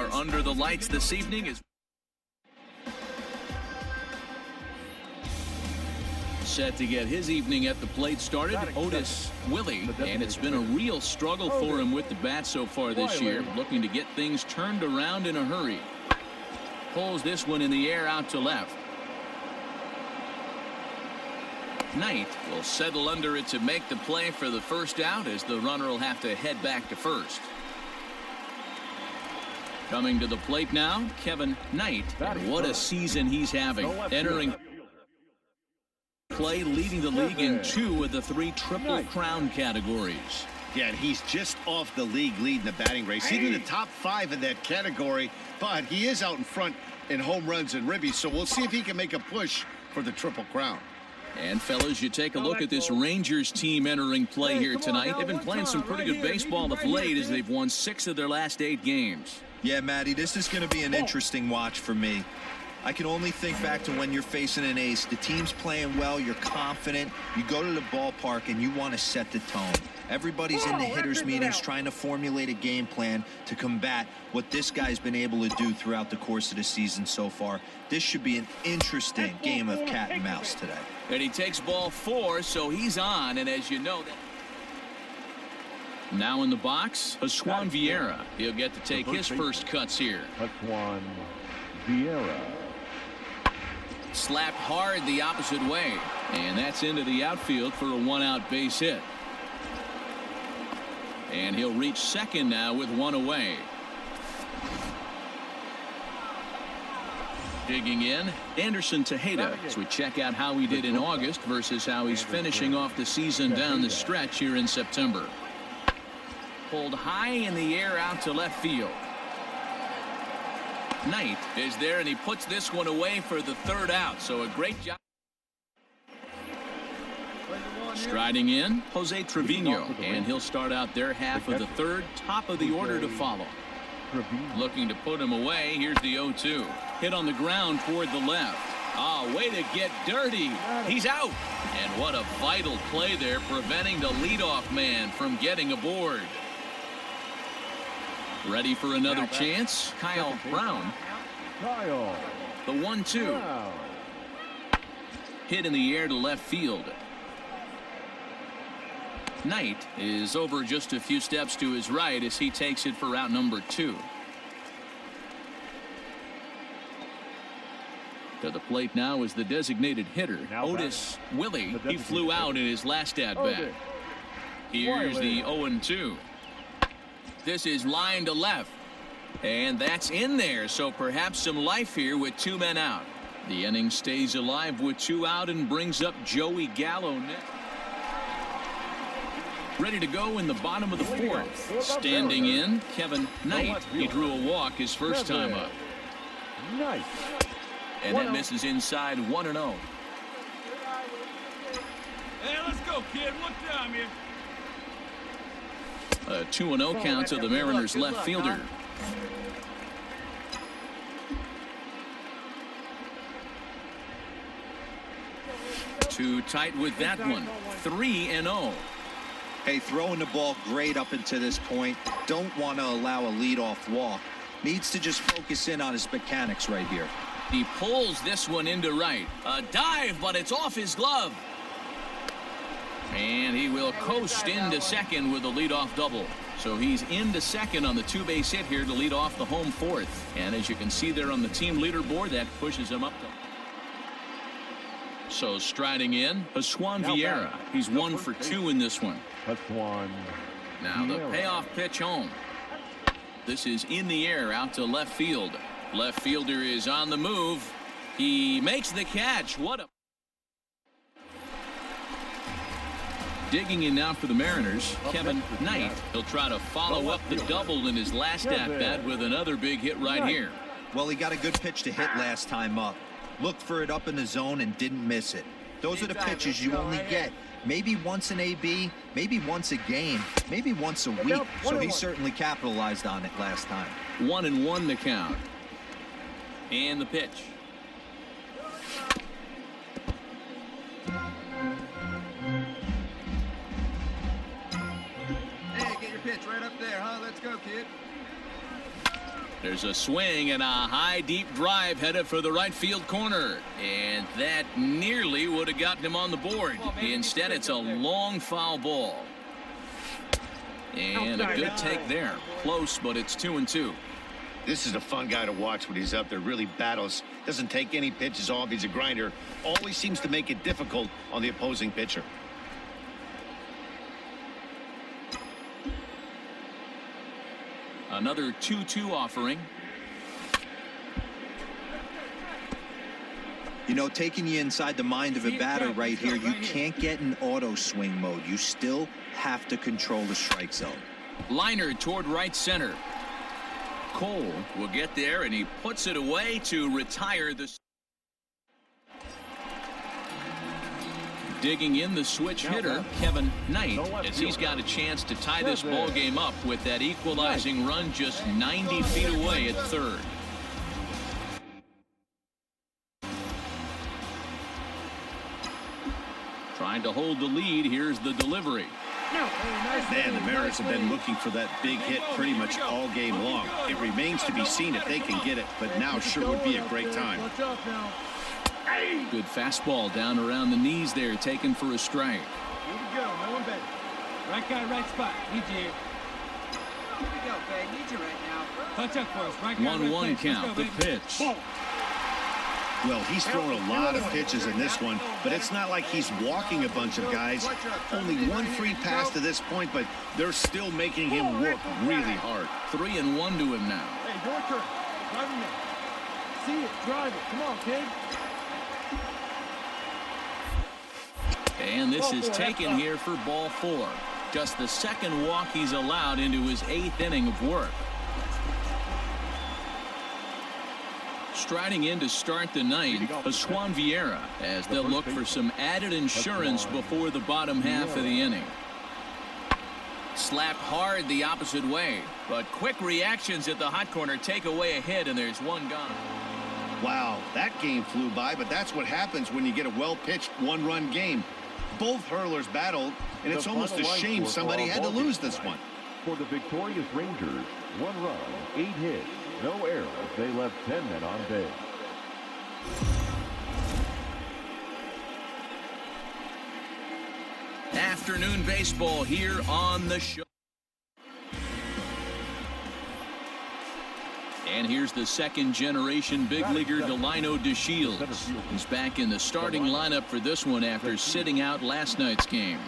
are under the lights this evening is set to get his evening at the plate started. Otis Willie, and it's been a real struggle for him with the bat so far this year, looking to get things turned around in a hurry. Pulls this one in the air out to left. Knight will settle under it to make the play for the first out, as the runner will have to head back to first. Coming to the plate now, Kevin Knight. And what a season he's having. Entering play, leading the league in 2 of the 3 Triple Crown categories. Yeah, and he's just off the league leading the batting race. He's in the top 5 in that category, but he is out in front in home runs and ribbies, so we'll see if he can make a push for the Triple Crown. And fellas, you take a look at this Rangers team entering play here tonight. They've been playing some pretty good baseball of late, as they've won 6 of their last 8 games. Yeah, Matty, this is going to be an interesting watch for me. I can only think back to when you're facing an ace. The team's playing well, you're confident, you go to the ballpark and you want to set the tone. Everybody's in the hitters meetings trying to formulate a game plan to combat what this guy's been able to do throughout the course of the season so far. This should be an interesting game of cat and mouse today. And he takes ball 4, so he's on, and as you know, now in the box, Juan Vieira. He'll get to take his first cuts here. Juan Vieira. Slapped hard the opposite way, and that's into the outfield for a 1-out base hit. And he'll reach second now with 1 away. Digging in, Anderson Tejeda, as we check out how he did in August versus how he's finishing off the season down the stretch here in September. Pulled high in the air out to left field. Knight is there, and he puts this one away for the 3rd out, so a great job. Striding in, Jose Trevino, and he'll start out their half of the 3rd, top of the order to follow. Looking to put him away. Here's the 0-2. Hit on the ground toward the left. Way to get dirty. He's out. And what a vital play there, preventing the leadoff man from getting aboard. Ready for another chance? Kyle Brown. The 1-2. Hit in the air to left field. Knight is over just a few steps to his right as he takes it for out number 2. To the plate now is the designated hitter, Otis Willie. He flew out in his last at-bat. Here's the 0-2. This is line to left, and that's in there, so perhaps some life here with 2 men out. The inning stays alive with 2 out and brings up Joey Gallo next. Ready to go in the bottom of the 4th. Standing in, Kevin Knight. He drew a walk his first time up. And that misses inside 1-0. Hey, let's go, kid. What time here? A 2-0 count to the Mariners left fielder. Too tight with that one. 3-0. Hey, throwing the ball great up until this point. Don't want to allow a leadoff walk. Needs to just focus in on his mechanics right here. He pulls this one into right. A dive, but it's off his glove. And he will coast into second with a leadoff double. So he's into second on the 2-base hit here to lead off the home 4th. And as you can see there on the team leaderboard, that pushes him up to. So striding in, Juan Vieira. He's 1 for 2 in this one. Now the payoff pitch home. This is in the air out to left field. Left fielder is on the move. He makes the catch. What a... Digging in now for the Mariners, Kevin Knight. He'll try to follow up the double in his last at-bat with another big hit right here. Well, he got a good pitch to hit last time up. Looked for it up in the zone and didn't miss it. Those are the pitches you only get. Maybe once an AB, maybe once a game, maybe once a week. So he certainly capitalized on it last time. 1-1 the count. And the pitch. Hey, get your pitch right up there, huh? Let's go, kid. There's a swing and a high, deep drive headed for the right field corner. And that nearly would have gotten him on the board. Instead, it's a long foul ball. And a good take there. Close, but it's 2-2. This is a fun guy to watch when he's up there. Really battles. Doesn't take any pitches off. He's a grinder. Always seems to make it difficult on the opposing pitcher. Another 2-2 offering. You know, taking you inside the mind of a batter right here, you can't get in auto swing mode. You still have to control the strike zone. Liner toward right center. Cole will get there, and he puts it away to retire the. Digging in the switch hitter, Kevin Knight, as he's got a chance to tie this ball game up with that equalizing run just 90 feet away at third. Trying to hold the lead. Here's the delivery. Man, the Mariners have been looking for that big hit pretty much all game long. It remains to be seen if they can get it, but now sure would be a great time. Good fastball down around the knees there, taken for a strike. Here we go. No one better. Right guy, right spot. Need you here. Here we go, Bay. Need you right now. Touch up for us. Right guy, 1-1 right place. count. The Let's go, baby. pitch. Well, he's thrown a lot of pitches in this one, but it's not like he's walking a bunch of guys. Only one free pass to this point, but they're still making him work really hard. 3-1 to him now. Hey, your turn. Drive him in. See it. Drive it. Come on, kid. And this is taken here for ball 4. Just the second walk he's allowed into his 8th inning of work. Striding in to start the ninth, Juan Vieira, as they'll look for some added insurance before the bottom half of the inning. Slapped hard the opposite way, but quick reactions at the hot corner take away a hit, and there's one gone. Wow, that game flew by, but that's what happens when you get a well-pitched one-run game. Both hurlers battled, and it's almost a shame somebody had to lose this one. For the victorious Rangers, 1 run, 8 hits, no errors. They left 10 men on base. Afternoon baseball here on the show. And here's the second-generation big leaguer Delino DeShields. He's back in the starting lineup for this one after sitting out last night's game.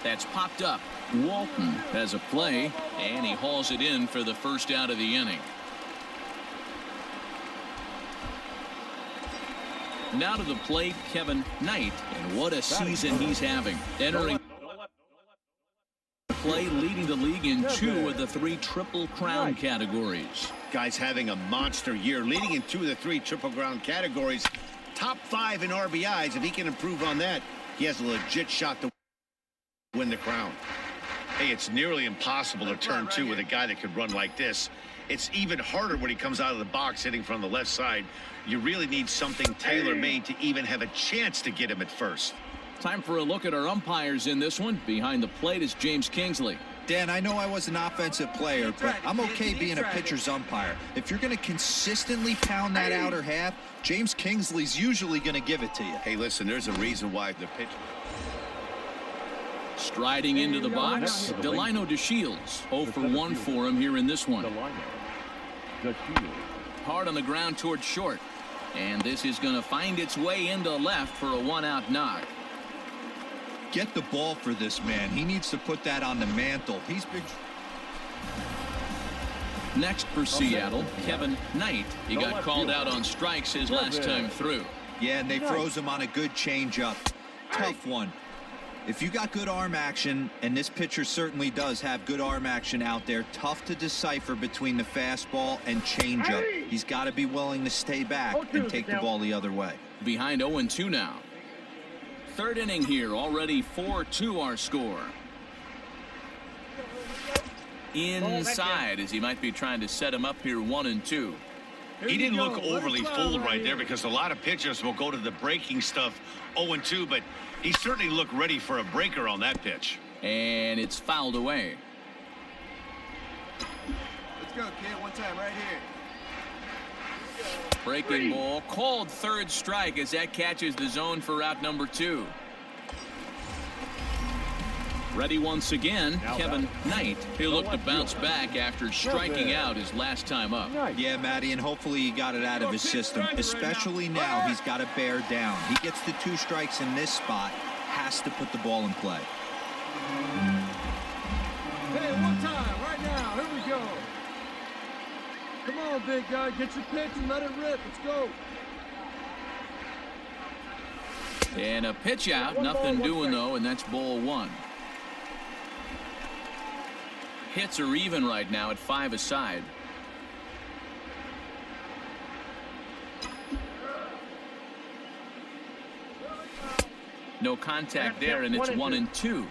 That's popped up. Walton has a play, and he hauls it in for the first out of the inning. Now to the plate, Kevin Knight, and what a season he's having. Entering play, leading the league in 2 of the 3 Triple Crown categories. Guy's having a monster year, leading in 2 of the 3 Triple Crown categories. Top 5 in RBIs. If he can improve on that, he has a legit shot to win the crown. Hey, it's nearly impossible to turn 2 with a guy that could run like this. It's even harder when he comes out of the box hitting from the left side. You really need something tailor-made to even have a chance to get him at first. Time for a look at our umpires in this one. Behind the plate is James Kingsley. Dan, I know I was an offensive player, but I'm okay being a pitcher's umpire. If you're going to consistently pound that outer half, James Kingsley's usually going to give it to you. Hey, listen, there's a reason why the pitcher. Striding into the box, Delino DeShields. 0 for 1 for him here in this one. Hard on the ground towards short. And this is going to find its way into left for a 1-out knock. Get the ball for this man. He needs to put that on the mantle. He's big. Next for Seattle, Kevin Knight. He got called out on strikes his last time through. Yeah, and they froze him on a good changeup. Tough one. If you got good arm action, and this pitcher certainly does have good arm action out there, tough to decipher between the fastball and changeup. He's got to be willing to stay back and take the ball the other way. Behind 0-2 now. Third inning here, already 4-2 our score. Inside, as he might be trying to set him up here 1-2. He didn't look overly fooled right there, because a lot of pitchers will go to the breaking stuff 0-2, but he certainly looked ready for a breaker on that pitch. And it's fouled away. Let's go, kid. One time right here. Breaking ball, called third strike as that catches the zone for out number 2. Ready once again, Kevin Knight. He'll look to bounce back after striking out his last time up. Yeah, Matty, and hopefully he got it out of his system, especially now he's got to bear down. He gets the 2 strikes in this spot, has to put the ball in play. Hey, one time, right now. Here we go. Come on, big guy. Get your pitch and let it rip. Let's go. And a pitch out, nothing doing though, and that's ball 1. Hits are even right now at 5 aside. No contact there, and it's 1-2.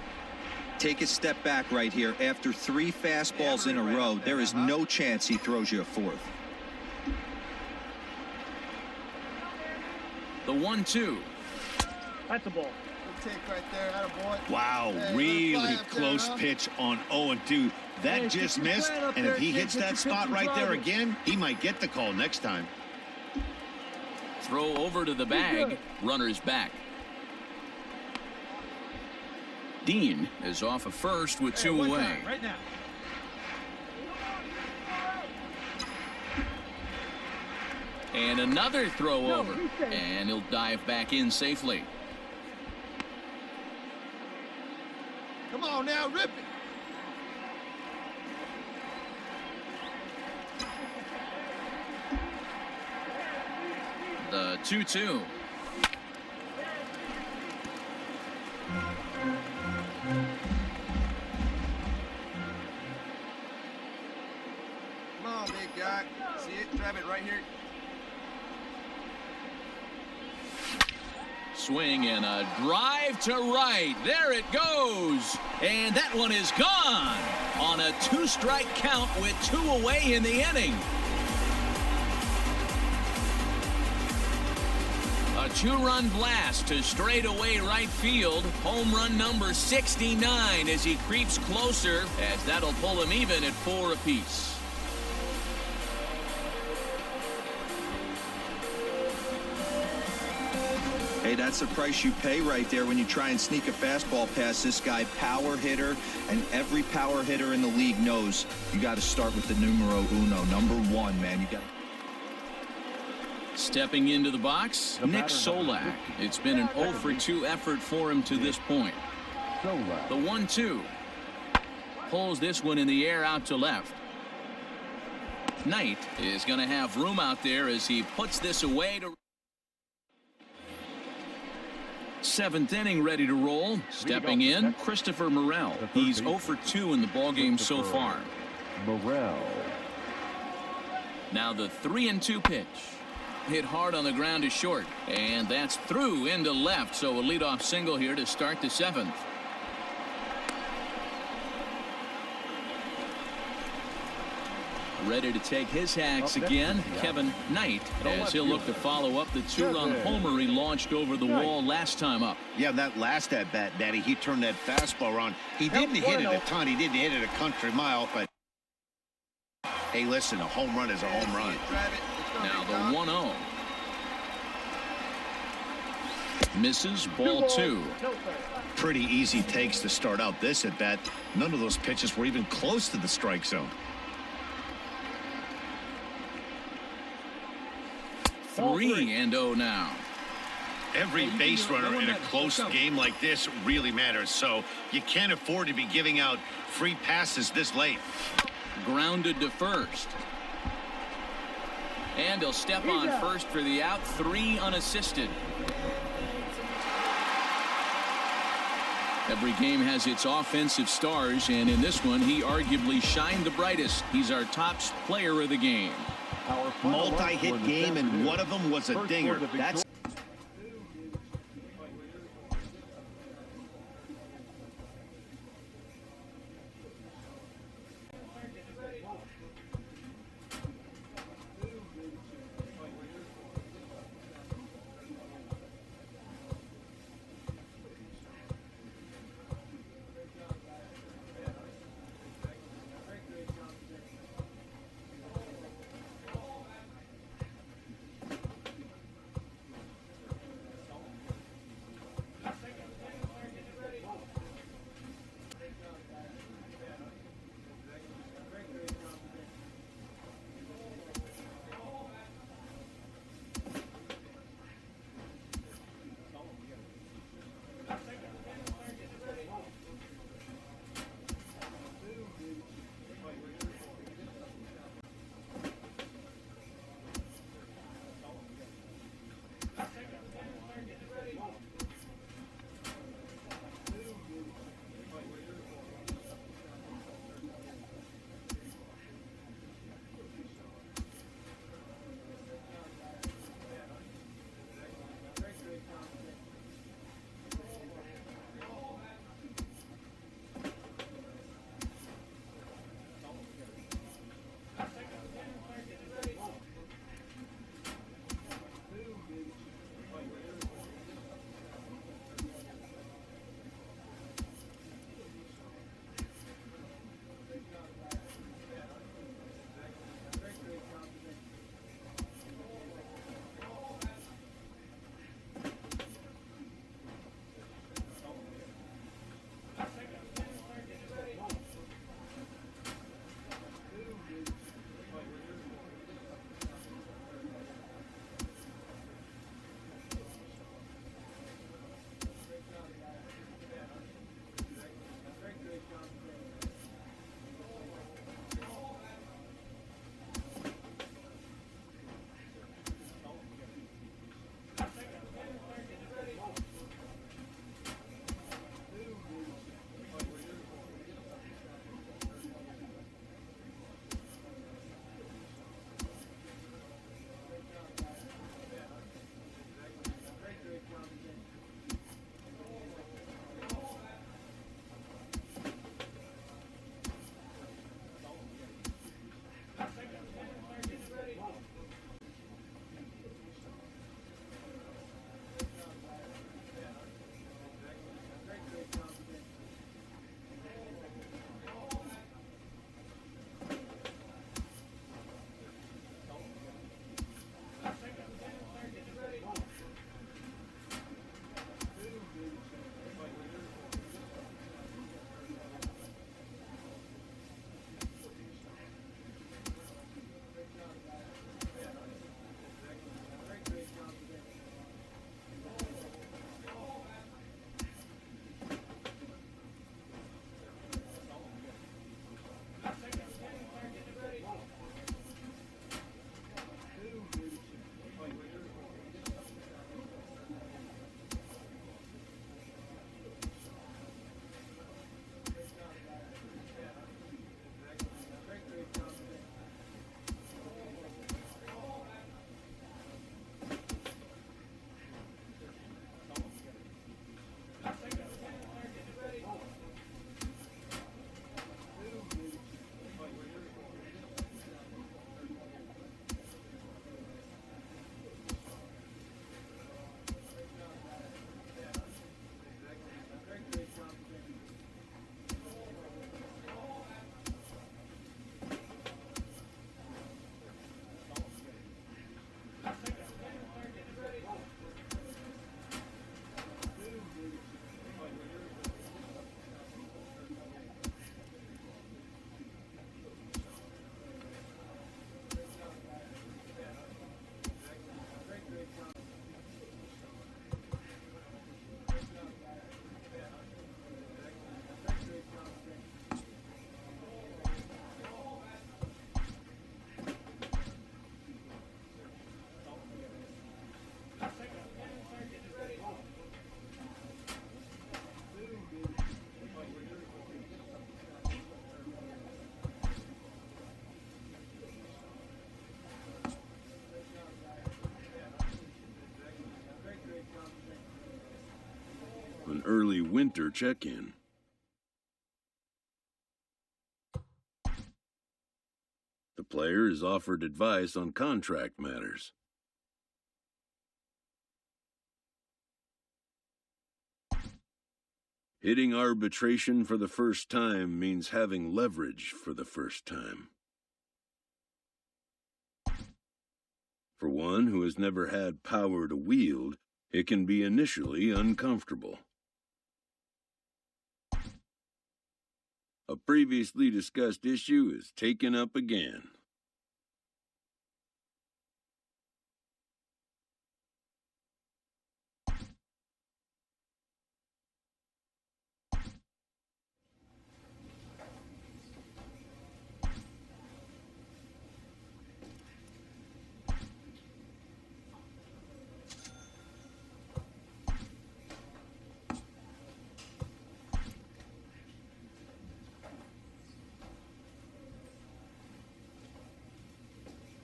Take a step back right here. After 3 fastballs in a row, there is no chance he throws you a 4th. The 1-2. That's the ball. Good take right there, attaboy. Wow, really close pitch on 0-2. That just missed, and if he hits that spot right there again, he might get the call next time. Throw over to the bag. Runner's back. Dean is off of first with 2 away. Right now. And another throw over, and he'll dive back in safely. Come on now, rip it. The 2-2. Come on, big guy. See it? Grab it right here. Swing and a drive to right. There it goes. And that one is gone on a 2-strike count with 2 away in the inning. A 2-run blast to straightaway right field. Home run number 69 as he creeps closer, as that'll pull him even at 4 apiece. Hey, that's the price you pay right there when you try and sneak a fastball past this guy. Power hitter, and every power hitter in the league knows you got to start with the numero uno, number 1, man. You got. Stepping into the box, Nick Solak. It's been an 0-for-2 effort for him to this point. The 1-2. Pulls this one in the air out to left. Knight is going to have room out there as he puts this away to 7th inning, ready to roll. Stepping in, Christopher Morel. He's 0-for-2 in the ballgame so far. Morel. Now the 3-2 pitch. Hit hard on the ground to short, and that's through into left, so a leadoff single here to start the 7th. Ready to take his hacks again, Kevin Knight, as he'll look to follow up the 2-run homer he launched over the wall last time up. Yeah, that last at-bat, Daddy, he turned that fastball around. He didn't hit it a ton. He didn't hit it a country mile, but hey, listen, a home run is a home run. Now the 1-0. Misses, ball 2. Pretty easy takes to start out this at-bat. None of those pitches were even close to the strike zone. 3-0 now. Every base runner in a close game like this really matters, so you can't afford to be giving out free passes this late. Grounded to first. And he'll step on first for the out. 3 unassisted. Every game has its offensive stars, and in this one, he arguably shined the brightest. He's our top player of the game. Multi-hit game, and one of them was a dinger. That's early winter check-in. The player is offered advice on contract matters. Hitting arbitration for the first time means having leverage for the first time. For one who has never had power to wield, it can be initially uncomfortable. A previously discussed issue is taken up again.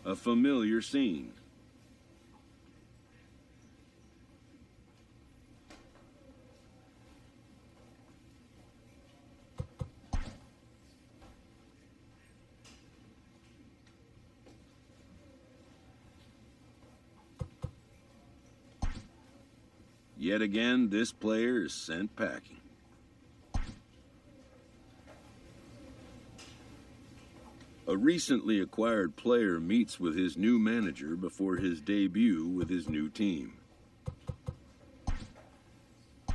A familiar scene. Yet again, this player is sent packing. A recently acquired player meets with his new manager before his debut with his new team.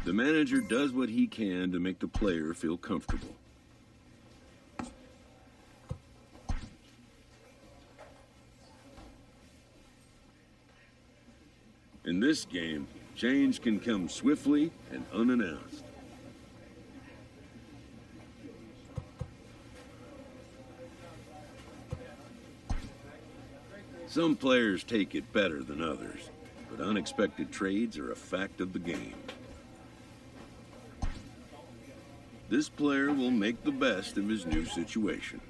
The manager does what he can to make the player feel comfortable. In this game, change can come swiftly and unannounced. Some players take it better than others, but unexpected trades are a fact of the game. This player will make the best of his new situation.